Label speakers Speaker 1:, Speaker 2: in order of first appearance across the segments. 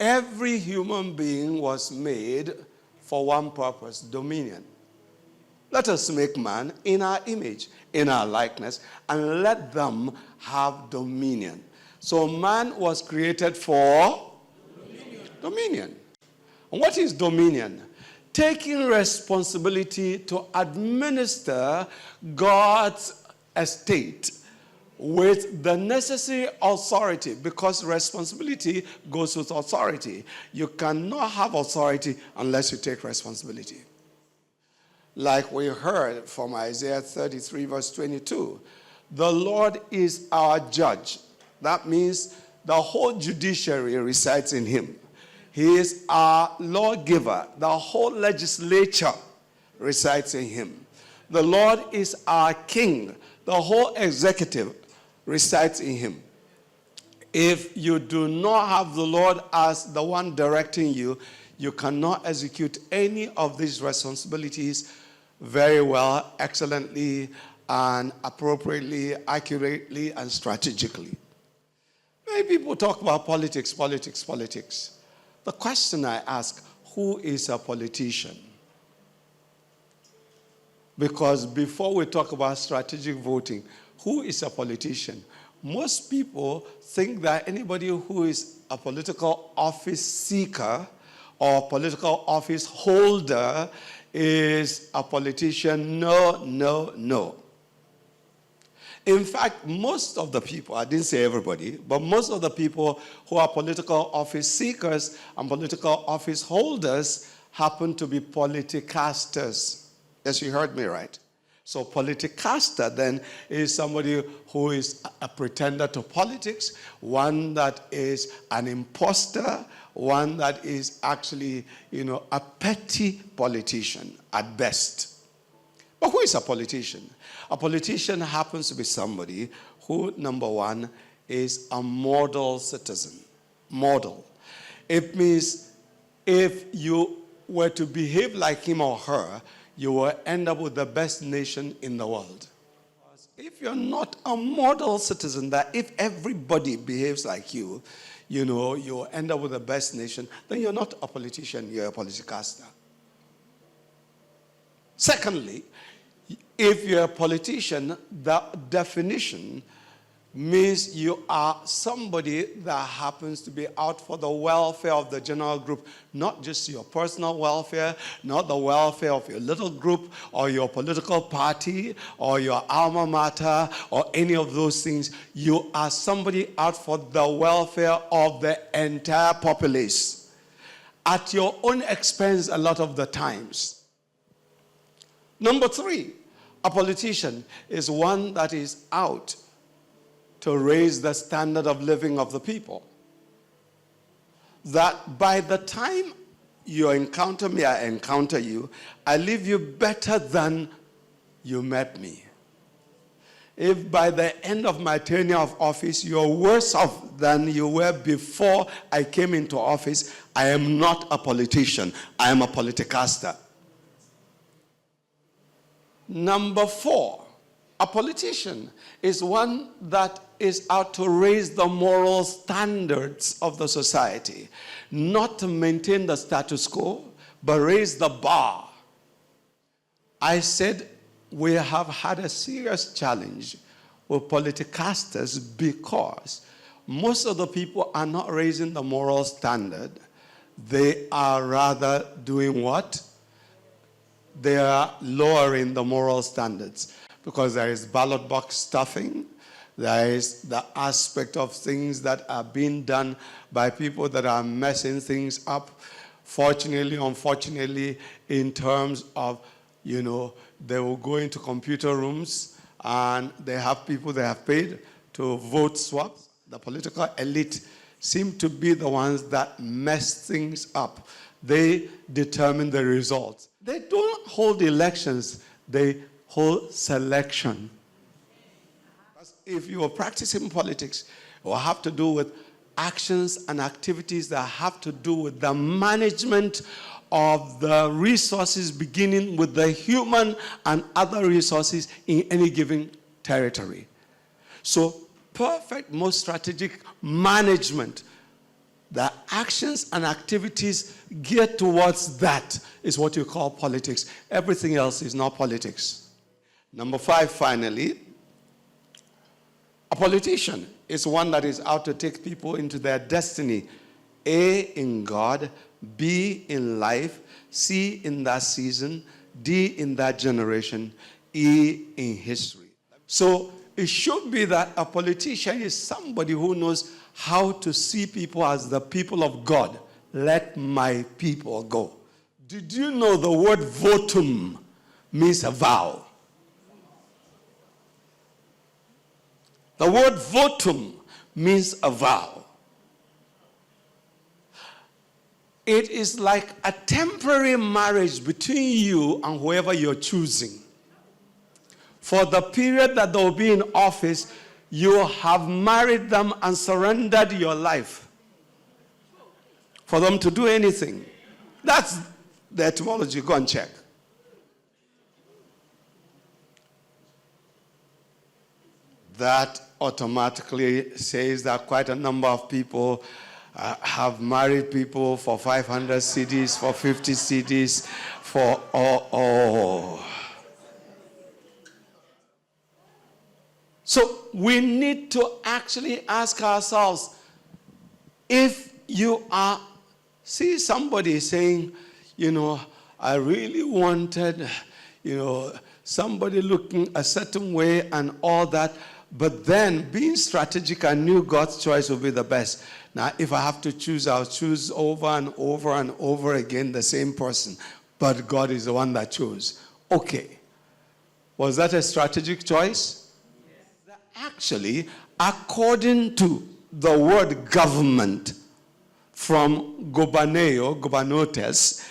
Speaker 1: Every human being was made for one purpose, dominion. Let us make man in our image, in our likeness, and let them have dominion. So man was created for dominion. And what is dominion? Taking responsibility to administer God's estate with the necessary authority, because responsibility goes with authority. You cannot have authority unless you take responsibility. Like we heard from Isaiah 33 verse 22, the Lord is our judge. That means the whole judiciary resides in him. He is our lawgiver. The whole legislature resides in him. The Lord is our king. The whole executive resides in him. If you do not have the Lord as the one directing you, you cannot execute any of these responsibilities very well, excellently, and appropriately, accurately, and strategically. Many people talk about politics. The question I ask, who is a politician? Because before we talk about strategic voting, who is a politician? Most people think that anybody who is a political office seeker or political office holder is a politician. No. In fact, most of the people, I didn't say everybody, but most of the people who are political office seekers and political office holders happen to be politicasters. Yes, you heard me right. So politicaster then is somebody who is a pretender to politics, one that is an imposter, one that is actually, a petty politician at best. But who is a politician? A politician happens to be somebody who, number one, is a model citizen. Model. It means if you were to behave like him or her, you will end up with the best nation in the world. If you're not a model citizen, that if everybody behaves like you, you'll end up with the best nation, then you're not a politician, you're a politicaster. Secondly, if you're a politician, the definition means you are somebody that happens to be out for the welfare of the general group, not just your personal welfare, not the welfare of your little group or your political party or your alma mater or any of those things. You are somebody out for the welfare of the entire populace at your own expense a lot of the times. Number three, a politician is one that is out to raise the standard of living of the people. That by the time you encounter me, I encounter you, I leave you better than you met me. If by the end of my tenure of office, you're worse off than you were before I came into office, I am not a politician. I am a politicaster. Number four, a politician is one that is out to raise the moral standards of the society, not to maintain the status quo, but raise the bar. I said we have had a serious challenge with politicasters because most of the people are not raising the moral standard. They are rather doing what? They are lowering the moral standards. Because there is ballot box stuffing, there is the aspect of things that are being done by people that are messing things up, fortunately, unfortunately, in terms of, they will go into computer rooms and they have people they have paid to vote swap. The political elite seem to be the ones that mess things up. They determine the results. They don't hold elections, they hold selection. If you are practicing politics, it will have to do with actions and activities that have to do with the management of the resources, beginning with the human and other resources in any given territory. So perfect, most strategic management the actions and activities geared towards that is what you call politics. Everything else is not politics. Number 5, finally, a politician is one that is out to take people into their destiny. A, in God, B, in life, C, in that season, D, in that generation, E, in history. So it should be that a politician is somebody who knows how to see people as the people of God. Let my people go. Did you know the word votum means a vow? The word votum means a vow. It is like a temporary marriage between you and whoever you're choosing. For the period that they'll be in office, you have married them and surrendered your life for them to do anything. That's the etymology. Go and check. That automatically says that quite a number of people have married people for 500 CDs, for 50 CDs, for So we need to actually ask ourselves, if you are, see somebody saying, I really wanted, somebody looking a certain way and all that, but then being strategic, I knew God's choice would be the best. Now, if I have to choose, I'll choose over and over and over again the same person, but God is the one that chose. Okay. Was that a strategic choice? Actually, according to the word government from gobernotes,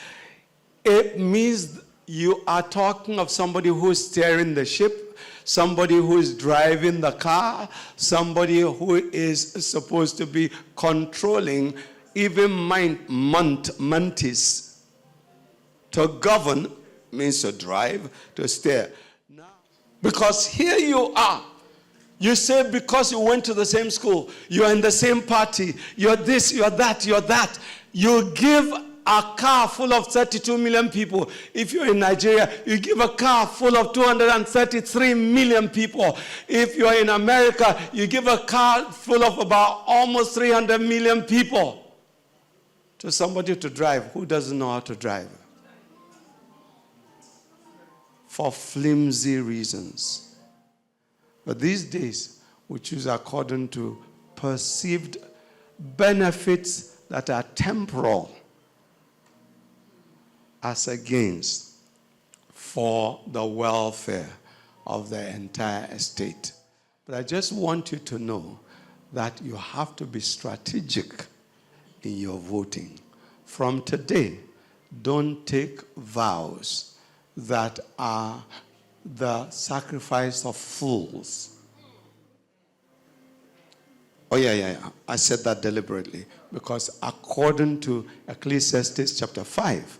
Speaker 1: it means you are talking of somebody who is steering the ship, somebody who is driving the car, somebody who is supposed to be controlling, even mantis. To govern means to drive, to steer. Now, because here you are. You say because you went to the same school, you're in the same party, you're this, you're that, you're that. You give a car full of 32 million people. If you're in Nigeria, you give a car full of 233 million people. If you're in America, you give a car full of about almost 300 million people to somebody to drive who doesn't know how to drive. For flimsy reasons. But these days, we choose according to perceived benefits that are temporal as against for the welfare of the entire estate. But I just want you to know that you have to be strategic in your voting. From today, don't take vows that are the sacrifice of fools. Oh, yeah. I said that deliberately because according to Ecclesiastes chapter 5,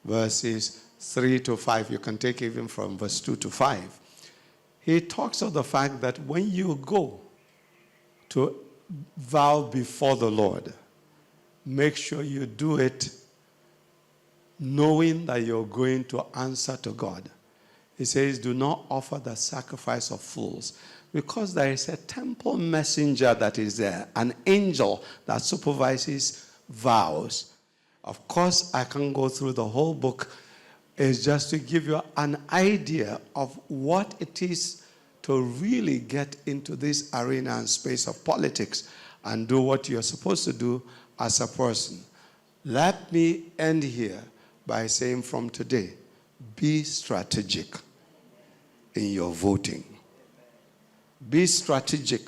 Speaker 1: verses 3 to 5, you can take even from verse 2 to 5, he talks of the fact that when you go to vow before the Lord, make sure you do it knowing that you're going to answer to God. He says, do not offer the sacrifice of fools, because there is a temple messenger that is there, an angel that supervises vows. Of course, I can't go through the whole book. It's just to give you an idea of what it is to really get into this arena and space of politics and do what you're supposed to do as a person. Let me end here by saying from today, be strategic in your voting. Be strategic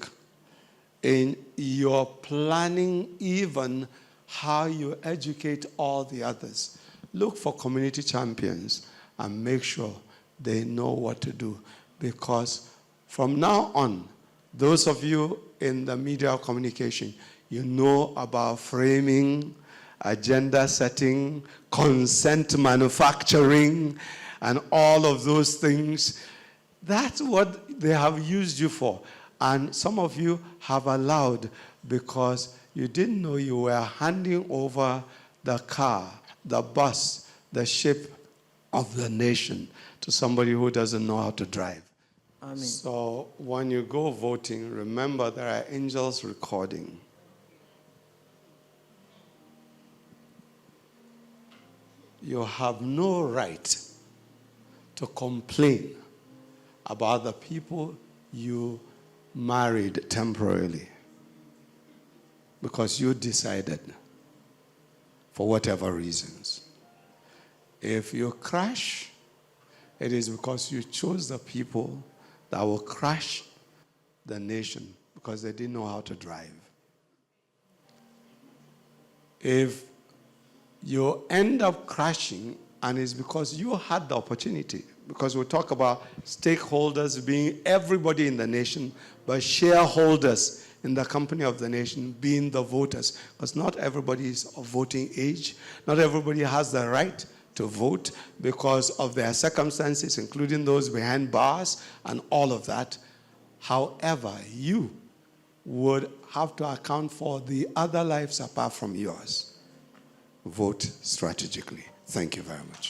Speaker 1: in your planning, even how you educate all the others. Look for community champions and make sure they know what to do. Because from now on, those of you in the media of communication, you know about framing, agenda setting, consent manufacturing, and all of those things. That's what they have used you for. And some of you have allowed because you didn't know you were handing over the car, the bus, the ship of the nation to somebody who doesn't know how to drive.
Speaker 2: Amen.
Speaker 1: So when you go voting, remember there are angels recording. You have no right to complain about the people you married temporarily because you decided for whatever reasons. If you crash, it is because you chose the people that will crash the nation because they didn't know how to drive. If you end up crashing, and it's because you had the opportunity, because we talk about stakeholders being everybody in the nation, but shareholders in the company of the nation being the voters, because not everybody is of voting age, not everybody has the right to vote because of their circumstances, including those behind bars and all of that. However, you would have to account for the other lives apart from yours. Vote strategically. Thank you very much.